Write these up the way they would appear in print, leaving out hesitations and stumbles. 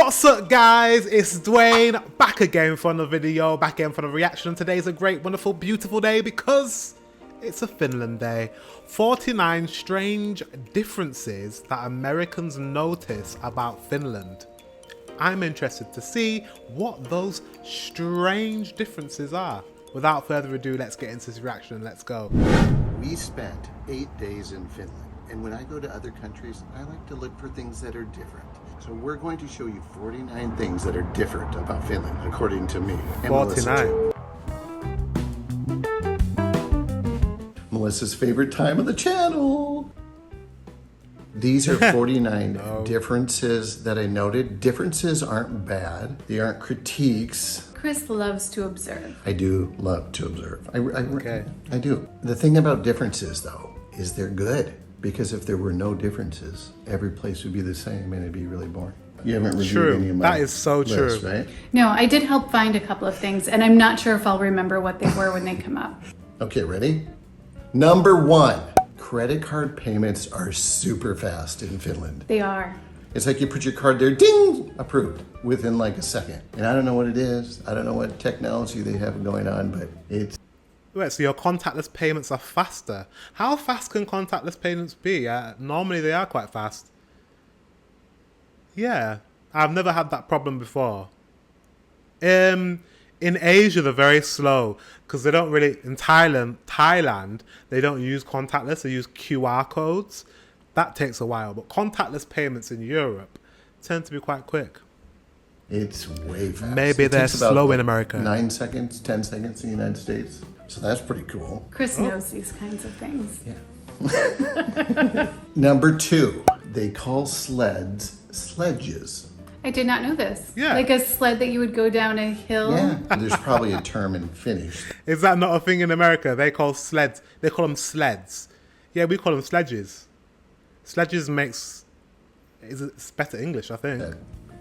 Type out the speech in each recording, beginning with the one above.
What's up, guys? It's Dwayne, back again for another video, back again for the reaction. Today's a great, wonderful, beautiful day because it's a Finland day. 49 strange differences that Americans notice about Finland. I'm interested to see what those strange differences are. Without further ado, let's get into this reaction and let's go. We spent 8 days in Finland, and when I go to other countries, I like to look for things that are different. So we're going to show you 49 things that are different about Finland, according to me. And 49. Melissa's favorite time of the channel. These are 49 differences that I noted. Differences aren't bad. They aren't critiques. Chris loves to observe. I do love to observe. I do. The thing about differences, though, is they're good. Because if there were no differences, every place would be the same and it'd be really boring. You haven't reviewed any of my That is so list, true. Right? No, I did help find a couple of things, and I'm not sure if I'll remember what they were when they come up. Okay, ready? Number 1, credit card payments are super fast in Finland. They are. It's like you put your card there, ding, approved, within like a second. And I don't know what it is. I don't know what technology they have going on, but it's... Wait, so your contactless payments are faster. How fast can contactless payments be? Normally they are quite fast. Yeah, I've never had that problem before. In Asia, they're very slow because they don't really, in Thailand, they don't use contactless, they use QR codes. That takes a while, but contactless payments in Europe tend to be quite quick. It's way fast. Maybe they're slow in America. 9 seconds, 10 seconds in the United States. So that's pretty cool. Chris knows these kinds of things. Yeah. Number 2, they call sleds sledges. I did not know this. Yeah. Like a sled that you would go down a hill. Yeah, there's probably a term in Finnish. Is that not a thing in America? They call sleds, they call them sleds. Yeah, we call them sledges. Sledges it's better English, I think.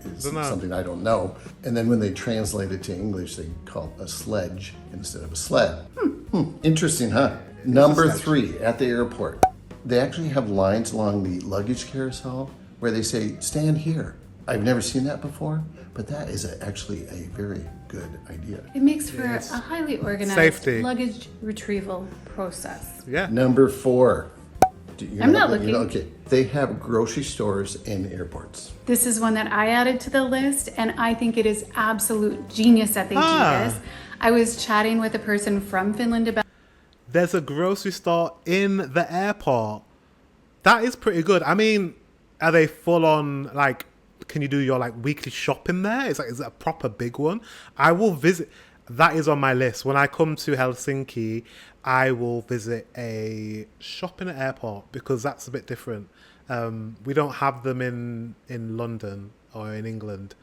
It's something I don't know. And then when they translate it to English, they call it a sledge instead of a sled. Interesting, huh? Number 3, at the airport. They actually have lines along the luggage carousel where they say, stand here. I've never seen that before, but that is actually a very good idea. It makes for a highly organized luggage retrieval process. Yeah. Number 4. I'm not looking. Okay, they have grocery stores in airports. This is one that I added to the list, and I think it is absolute genius that they do this. I was chatting with a person from Finland about... There's a grocery store in the airport. That is pretty good. I mean, are they full on, like, can you do your, like, weekly shopping there? Is it a proper big one? I will visit... That is on my list. When I come to Helsinki, I will visit a shop in an airport because that's a bit different. We don't have them in London or in England.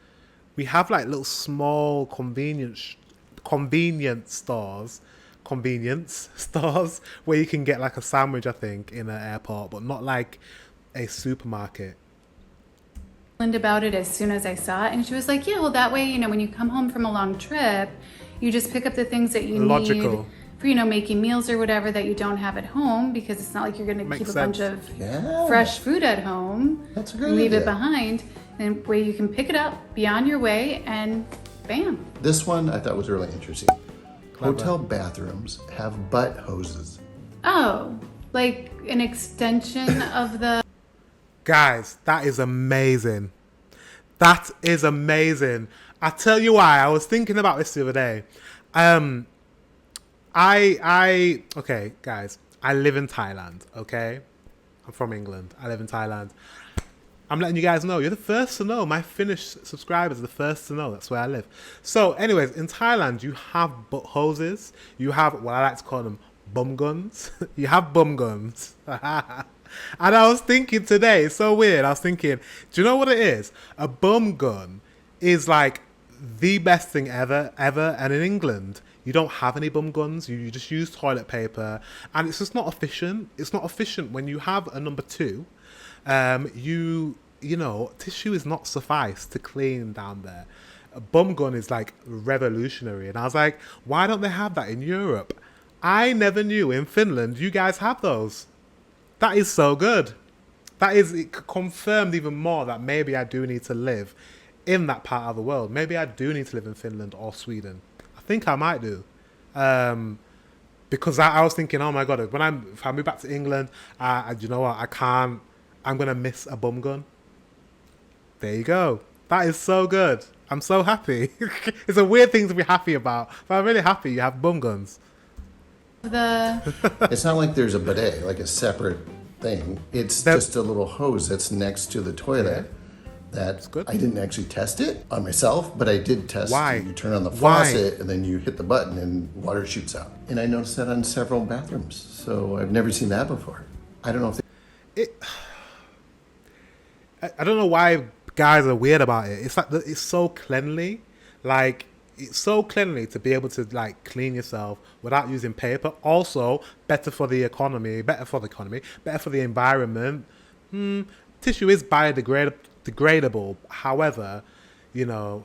We have like little small convenience stores where you can get like a sandwich, I think, in an airport, but not like a supermarket. About it as soon as I saw it, and she was like, yeah, well, that way, you know, when you come home from a long trip, you just pick up the things that you need for, you know, making meals or whatever that you don't have at home, because it's not like you're going to keep a bunch of fresh food at home. That's a great leave idea. it behind, and way you can pick it up, be on your way, and bam. This one I thought was really interesting. Hotel bathrooms have butt hoses. Oh, like an extension of the... Guys, that is amazing. That is amazing. I tell you why. I was thinking about this the other day. Okay, guys. I live in Thailand, okay? I'm from England. I live in Thailand. I'm letting you guys know. You're the first to know. My Finnish subscribers are the first to know. That's where I live. So, anyways, in Thailand, you have butt hoses. You have what I like to call them bum guns. You have bum guns. And I was thinking today, it's so weird. I was thinking, do you know what it is? A bum gun is like the best thing ever. And in England, you don't have any bum guns. You just use toilet paper. And it's just not efficient. It's not efficient when you have a number 2. You know, tissue is not suffice to clean down there. A bum gun is like revolutionary. And I was like, why don't they have that in Europe? I never knew in Finland you guys have those. That is so good. That is confirmed even more that maybe I do need to live in that part of the world. Maybe I do need to live in Finland or Sweden. I think I might do. Because I was thinking, oh my God, if I move back to England, you know what, I'm going to miss a bum gun. There you go. That is so good. I'm so happy. It's a weird thing to be happy about, but I'm really happy you have bum guns. It's not like there's a bidet, like a separate thing. It's just a little hose that's next to the toilet. That's good. I didn't actually test it on myself, but I did test. Why? You turn on the faucet and then you hit the button and water shoots out. And I noticed that on several bathrooms. So I've never seen that before. I don't know if I don't know why guys are weird about it. It's like it's so cleanly. Like, it's so cleanly to be able to like clean yourself without using paper. Also, better for the environment. Tissue is biodegradable. However, you know,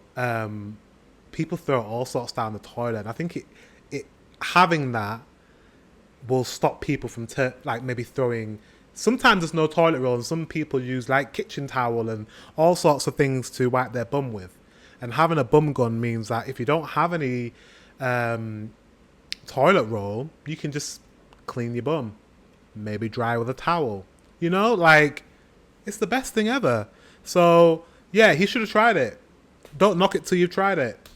people throw all sorts down the toilet. And I think it having that will stop people from maybe throwing. Sometimes there's no toilet roll, and some people use like kitchen towel and all sorts of things to wipe their bum with. And having a bum gun means that if you don't have any toilet roll, you can just clean your bum, maybe dry with a towel. You know, like, it's the best thing ever. So yeah, he should have tried it. Don't knock it till you've tried it.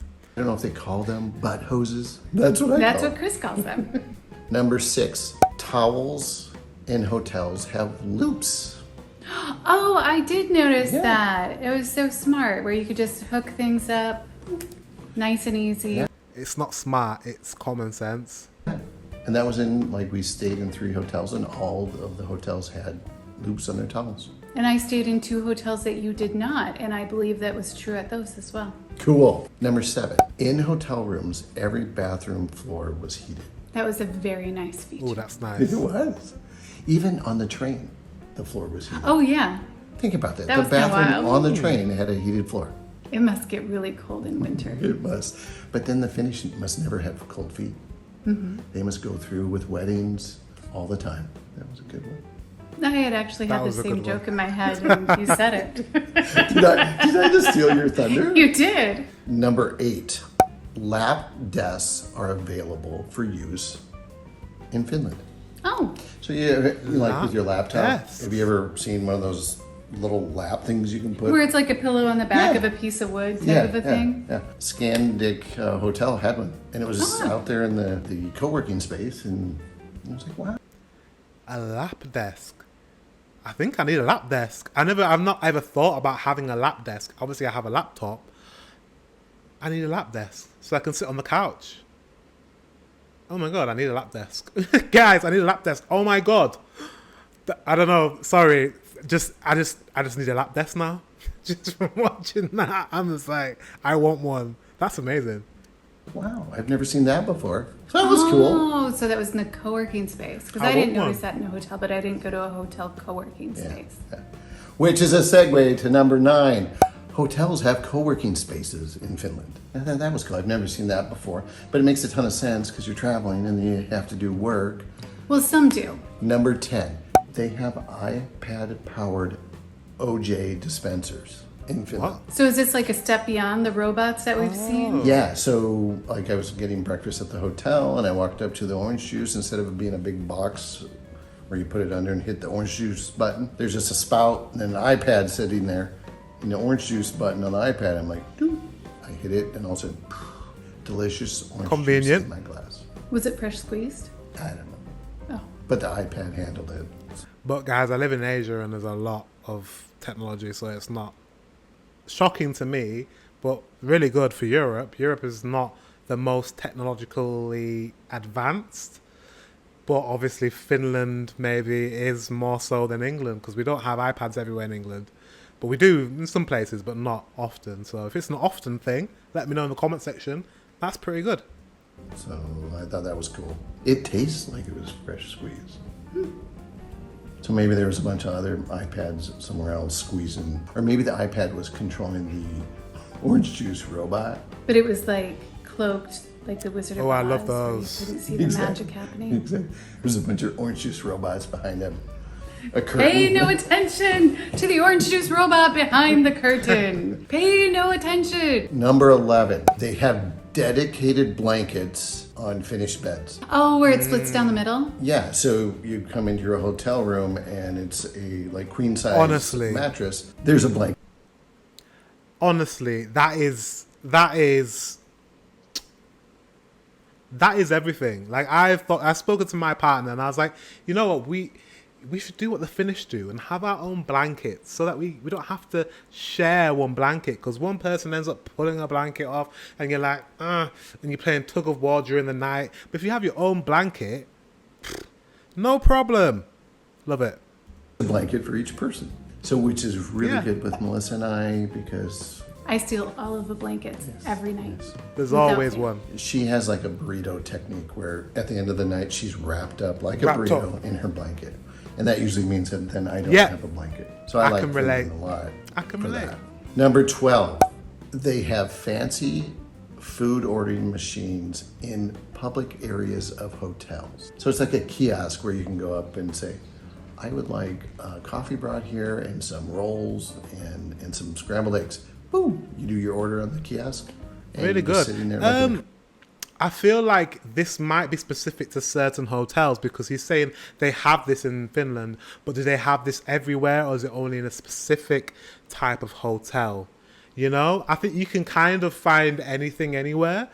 I don't know if they call them butt hoses. That's what Chris calls them. Number 6, towels in hotels have loops. Oh, I did notice that. It was so smart, where you could just hook things up nice and easy. Yeah. It's not smart, it's common sense. And that was we stayed in 3 hotels, and all of the hotels had loops on their towels. And I stayed in 2 hotels that you did not, and I believe that was true at those as well. Cool. Number 7, in hotel rooms, every bathroom floor was heated. That was a very nice feature. Oh, that's nice. It was. Even on the train, the floor was heated. Oh, yeah. Think about that. That The was kinda bathroom wild. on the train had a heated floor. It must get really cold in winter. It must. But then the Finnish must never have cold feet. Mm-hmm. They must go through with weddings all the time. That was a good one. I had actually had the same joke in my head, and you said it. Did I just steal your thunder? You did. Number 8, lap desks are available for use in Finland. Oh. So with your laptop, have you ever seen one of those little lap things you can put? Where it's like a pillow on the back of a piece of wood type of a thing? Yeah. Scandic Hotel had one. And it was out there in the co-working space. And I was like, wow. A lap desk. I think I need a lap desk. I've not ever thought about having a lap desk. Obviously, I have a laptop. I need a lap desk so I can sit on the couch. Oh my God, I need a lap desk. Guys, I need a lap desk. Oh my God. I don't know. Sorry. I just need a lap desk now. Just from watching that, I'm just like, I want one. That's amazing. Wow, I've never seen that before. So that was cool. Oh, so that was in the co-working space. Because I didn't notice that in a hotel, but I didn't go to a hotel co-working space. Yeah. Which is a segue to number 9. Hotels have co-working spaces in Finland. And that was cool. I've never seen that before. But it makes a ton of sense because you're traveling and you have to do work. Well, some do. Number 10. They have iPad-powered OJ dispensers in Finland. What? So is this like a step beyond the robots that we've seen? Yeah, so I was getting breakfast at the hotel and I walked up to the orange juice. Instead of it being a big box where you put it under and hit the orange juice button, there's just a spout and an iPad sitting there. And the orange juice button on the iPad, I'm like, doop. I hit it and all of a sudden, delicious orange juice in my glass. Was it fresh squeezed? I don't know. Oh. But the iPad handled it. But guys, I live in Asia and there's a lot of technology, so it's not shocking to me, but really good for Europe. Europe is not the most technologically advanced, but obviously Finland maybe is more so than England because we don't have iPads everywhere in England. But we do in some places, but not often. So if it's an often thing, let me know in the comment section. That's pretty good. So I thought that was cool. It tastes like it was fresh squeezed. So maybe there was a bunch of other iPads somewhere else squeezing. Or maybe the iPad was controlling the orange juice robot. But it was like cloaked, like the Wizard of Oz. Oh, I love those. You couldn't see the magic happening. Exactly. There's a bunch of orange juice robots behind him. A curtain. Pay no attention to the orange juice robot behind the curtain. Pay no attention. Number 11, they have dedicated blankets on finished beds. Oh, where it splits down the middle? Yeah, so you come into your hotel room and it's a like queen size Honestly. mattress. There's a blanket. Honestly, that is everything. Like I've spoken to my partner and I was like, you know what, we should do what the Finnish do and have our own blankets so that we don't have to share one blanket, because one person ends up pulling a blanket off and you're like, and you're playing tug of war during the night. But if you have your own blanket, no problem. Love it. A blanket for each person. So which is really good with Melissa and I, because I steal all of the blankets every night. There's Without always fail. one. she has like a burrito technique where at the end of the night she's wrapped up like a burrito in her blanket. And that usually means that then I don't have a blanket. So I like can relate. Finland a lot. I can for relate. that. Number 12, they have fancy food ordering machines in public areas of hotels. So it's like a kiosk where you can go up and say, I would like coffee brought here and some rolls and some scrambled eggs. Boom! You do your order on the kiosk. And Really you're just good. sitting there like I feel like this might be specific to certain hotels, because he's saying they have this in Finland, but do they have this everywhere, or is it only in a specific type of hotel? You know, I think you can kind of find anything anywhere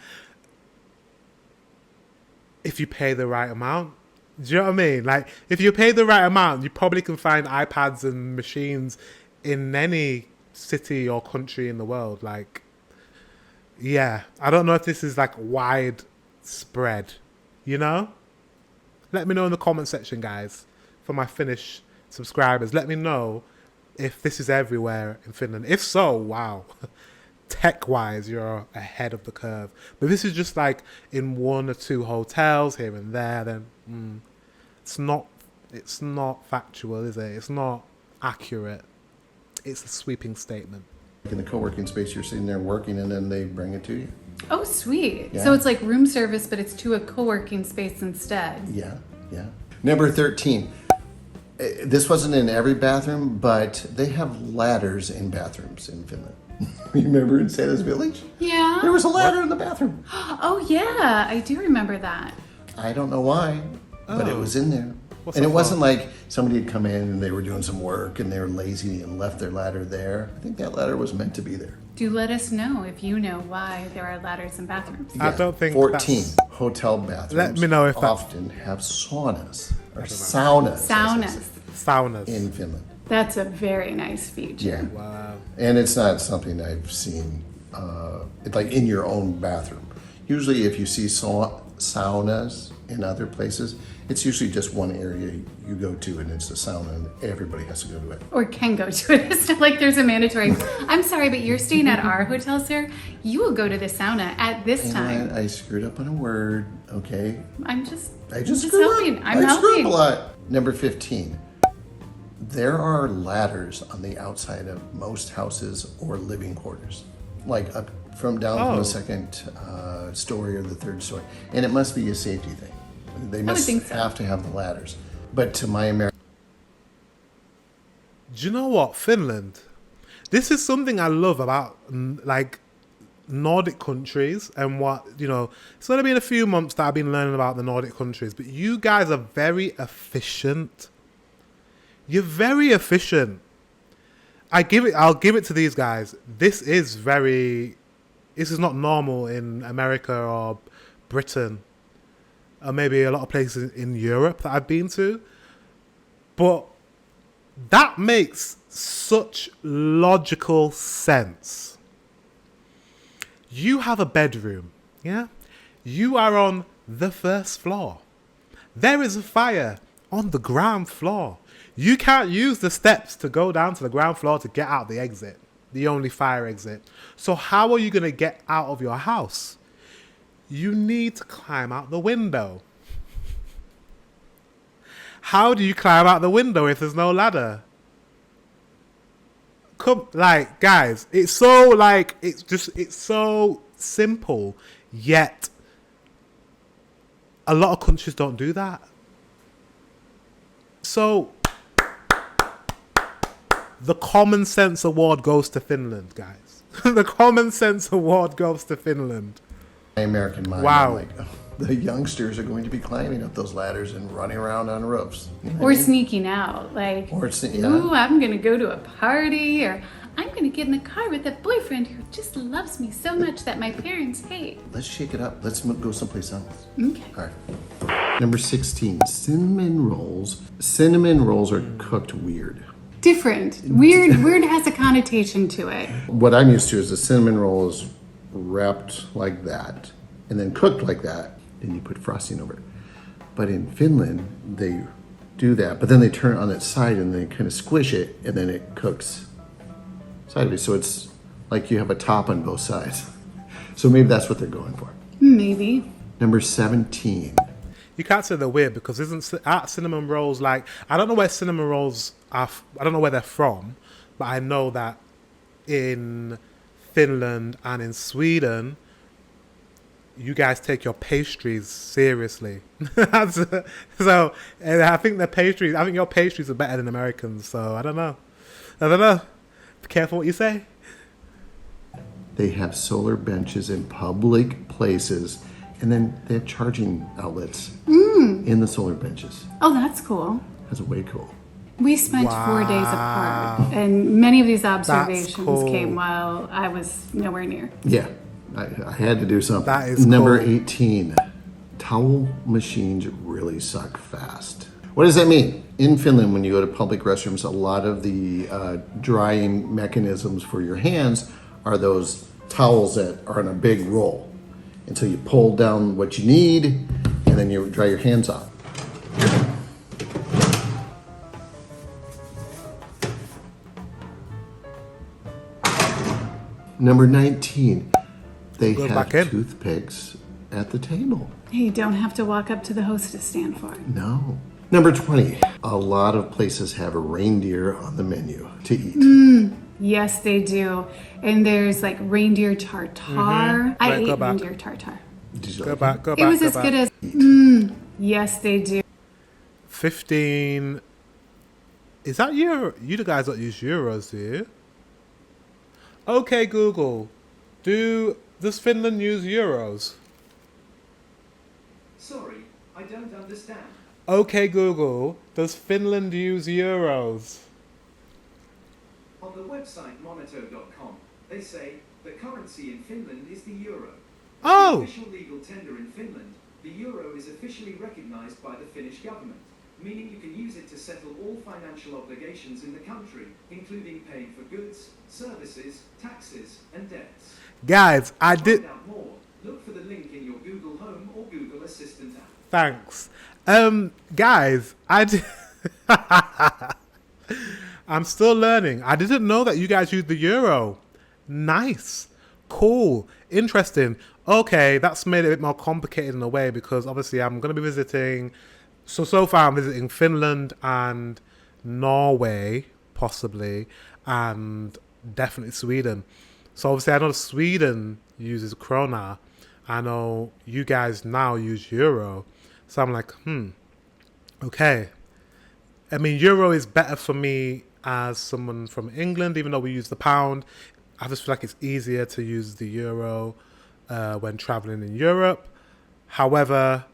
if you pay the right amount. Do you know what I mean? Like, if you pay the right amount, you probably can find iPads and machines in any city or country in the world. Like, yeah, I don't know if this is like widespread, you know? Let me know in the comment section, guys, for my Finnish subscribers. Let me know if this is everywhere in Finland. If so, wow, tech-wise, you're ahead of the curve. But this is just like in 1 or 2 hotels here and there, then it's not factual, is it? It's not accurate. It's a sweeping statement. in the co-working space, you're sitting there working and then they bring it to you. Oh, sweet. Yeah. So it's like room service, but it's to a co-working space instead. Yeah, yeah. Number 13. This wasn't in every bathroom, but they have ladders in bathrooms in Finland. Remember in Santa's Village? Yeah. There was a ladder in the bathroom. Oh, yeah. I do remember that. I don't know why, but it was in there. What's And that it wasn't for? like somebody had come in and they were doing some work and they were lazy and left their ladder there. I think that ladder was meant to be there. Do let us know if you know why there are ladders in bathrooms. I don't think 14 that's- hotel bathrooms. Let me know if that's- often have saunas or saunas. Saunas. Saunas. In Finland. That's a very nice feature. Yeah. Wow. And it's not something I've seen like in your own bathroom. Usually if you see saunas in other places, it's usually just one area you go to and it's a sauna and everybody has to go to it. Or can go to it. It's not like there's a mandatory. I'm sorry, but you're staying at our hotel, sir. You will go to the sauna at this And time. I screwed up on a word, okay? I'm just screw helping. up. I'm I screw helping. up a lot. Number 15. There are ladders on the outside of most houses or living quarters, like up from down from the second story or the third story, and it must be a safety thing. They must think so. have to have the ladders. But to my American, Do you know what? Finland. This is something I love about like Nordic countries and what, you know, it's only been a few months that I've been learning about the Nordic countries, but you guys are very efficient. You're very efficient. I'll give it to these guys. This is not normal in America or Britain, or maybe a lot of places in Europe that I've been to. But that makes such logical sense. You have a bedroom, yeah? You are on the first floor. There is a fire on the ground floor. You can't use the steps to go down to the ground floor to get out the exit, the only fire exit. So how are you going to get out of your house? You need to climb out the window. How do you climb out the window if there's no ladder? Guys, it's so simple, yet a lot of countries don't do that. So The Common Sense Award goes to Finland, guys. The Common Sense Award goes to Finland. My American mind. Wow. I'm like, oh, the youngsters are going to be climbing up those ladders and running around on roofs. You know what Or I mean? sneaking out. Like, ooh, I'm going to go to a party, or I'm going to get in the car with a boyfriend who just loves me so much that my parents hate. Let's shake it up. Let's go someplace else. Okay. All right. Number 16, cinnamon rolls. Cinnamon rolls are cooked weird. Different. Weird has a connotation to it. What I'm used to is the cinnamon roll is wrapped like that and then cooked like that, and you put frosting over it. But in Finland, they do that, but then they turn it on its side and they kind of squish it, and then it cooks sideways. So it's like you have a top on both sides. So maybe that's what they're going for. Maybe. Number 17. You can't say they're weird because aren't cinnamon rolls like, I don't know where cinnamon rolls are, I don't know where they're from, but I know that in Finland and in Sweden, you guys take your pastries seriously. So I think your pastries are better than Americans, so I don't know. Be careful what you say. They have solar benches in public places, and then they have charging outlets in the solar benches. Oh, that's cool. That's way cool. We spent 4 days apart, and many of these observations cool. came while I was nowhere near. Yeah, I had to do something. That is Number cool. 18. Towel machines really suck fast. What does that mean? In Finland, when you go to public restrooms, a lot of the drying mechanisms for your hands are those towels that are in a big roll. And so you pull down what you need, and then you dry your hands off. Number 19. They Go have back in. toothpicks at the table. Hey, you don't have to walk up to the hostess stand for it. No. Number 20. A lot of places have a reindeer on the menu to eat. Yes, they do. And there's like reindeer tartare. I Right, go ate back. reindeer tartare. Did you Go like back, go back. It was go as back. good as. Yes, they do. 15. Is that euro? You guys don't use euros, do you? Okay, Google. Does Finland use euros? Sorry, I don't understand. Okay, Google. Does Finland use euros? On the website monitor.com, they say the currency in Finland is the euro. Oh! The official legal tender in Finland, the euro is officially recognized by the Finnish government, meaning you can use it to settle all financial obligations in the country, including paying for goods, services, taxes, and debts. Guys, I To did. find out more, look for the link in your Google Home or Google Assistant app. Thanks. Guys, I did. I'm still learning. I didn't know that you guys use the euro. Nice. Cool. Interesting. Okay, that's made it a bit more complicated in a way because obviously I'm going to be visiting. So far I'm visiting Finland and Norway, possibly, and definitely Sweden. So obviously I know Sweden uses krona. I know you guys now use euro. So I'm like, okay. I mean, euro is better for me as someone from England, even though we use the pound. I just feel like it's easier to use the euro when traveling in Europe. However,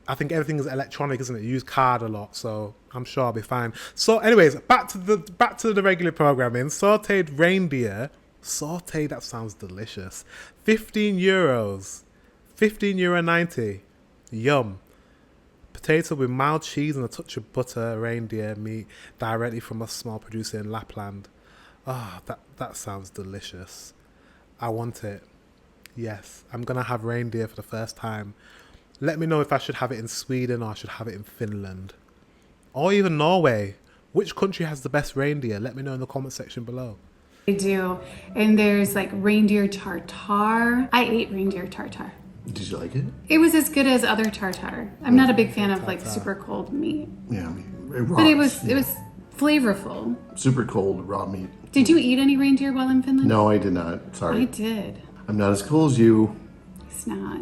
I think everything is electronic, isn't it? You use card a lot, so I'm sure I'll be fine. So anyways, back to the regular programming. Sauteed reindeer. Sauteed, that sounds delicious. 15 euros. 15 euro 90. Yum. Potato with mild cheese and a touch of butter, reindeer meat directly from a small producer in Lapland. That sounds delicious. I want it. Yes, I'm going to have reindeer for the first time. Let me know if I should have it in Sweden or I should have it in Finland. Or even Norway. Which country has the best reindeer? Let me know in the comment section below. They do. And there's like reindeer tartare. I ate reindeer tartare. Did you like it? It was as good as other tartare. I'm not a big fan of like super cold meat. Yeah, I mean, raw. But it was flavorful. super cold raw meat. Did you eat any reindeer while in Finland? No, I did not. Sorry. I did. I'm not as cool as you. It's not.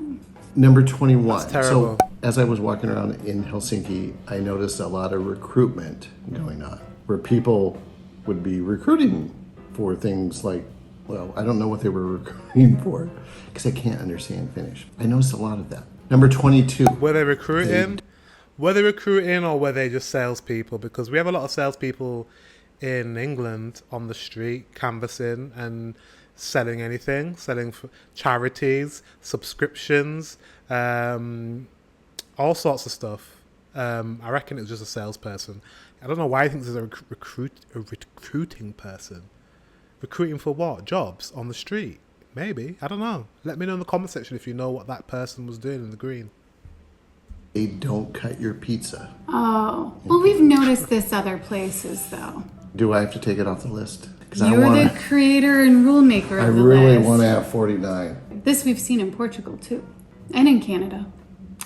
Number 21. That's terrible. So as I was walking around in Helsinki, I noticed a lot of recruitment going on where people would be recruiting for things like, well, I don't know what they were recruiting for because I can't understand Finnish. I noticed a lot of that. Number 22. Were they recruiting? Were they recruiting or were they just salespeople? Because we have a lot of salespeople in England on the street canvassing and selling anything, selling for charities, subscriptions, all sorts of stuff. I reckon it was just a salesperson. I don't know why he thinks there's a recruiting person. Recruiting for what? Jobs on the street? Maybe. I don't know. Let me know in the comment section if you know what that person was doing in the green. They don't cut your pizza. Oh. Well, we've noticed this other places, though. Do I have to take it off the list? You're the creator and rule maker of the really list. want to have 49. This we've seen in Portugal, too. And in Canada.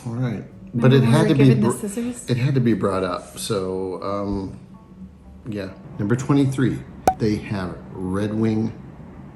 All right. But it Remember had we to were be given the scissors? it had to be brought up. So yeah. Number 23. They have Red Wing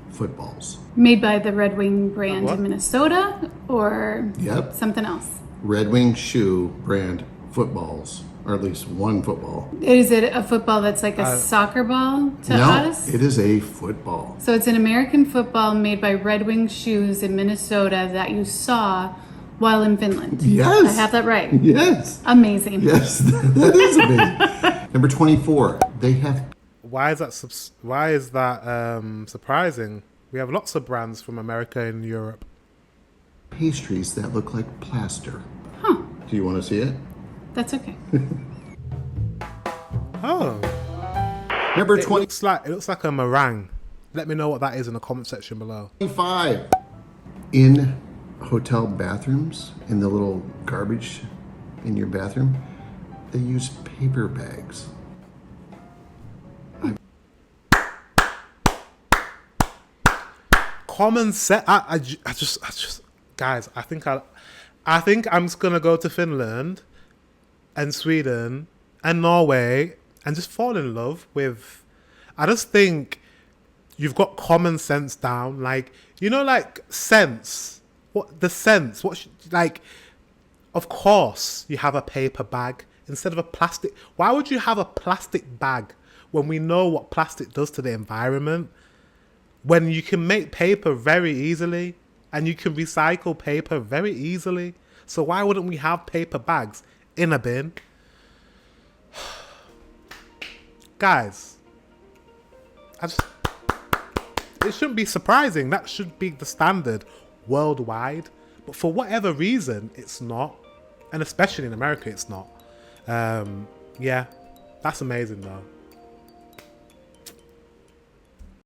footballs. Made by the Red Wing brand What? in Minnesota or Yep. something else? Red Wing shoe brand footballs, or at least one football. Is it a football that's like a soccer ball to No, us? it is a football. So it's an American football made by Red Wing Shoes in Minnesota that you saw while in Finland. Yes. I have that right. Yes. Amazing. Yes, that is amazing. Number 24. They have Why is that? Why is that surprising? We have lots of brands from America and Europe. pastries that look like plaster. Huh. Do you want to see it? That's okay. Oh, Number it looks like a meringue. Let me know what that is in the comment section below. 25. In hotel bathrooms, in the little garbage in your bathroom, they use paper bags. Common sense. I just, guys. I think I'm just gonna go to Finland, and Sweden, and Norway, and just fall in love with. I just think you've got common sense down. Like, you know, like sense. What the sense? Like? Of course, you have a paper bag instead of a plastic. Why would you have a plastic bag when we know what plastic does to the environment? When you can make paper very easily and you can recycle paper very easily. So why wouldn't we have paper bags in a bin? Guys, it shouldn't be surprising. That should be the standard worldwide. But for whatever reason, it's not. And especially in America, it's not. Yeah, that's amazing though.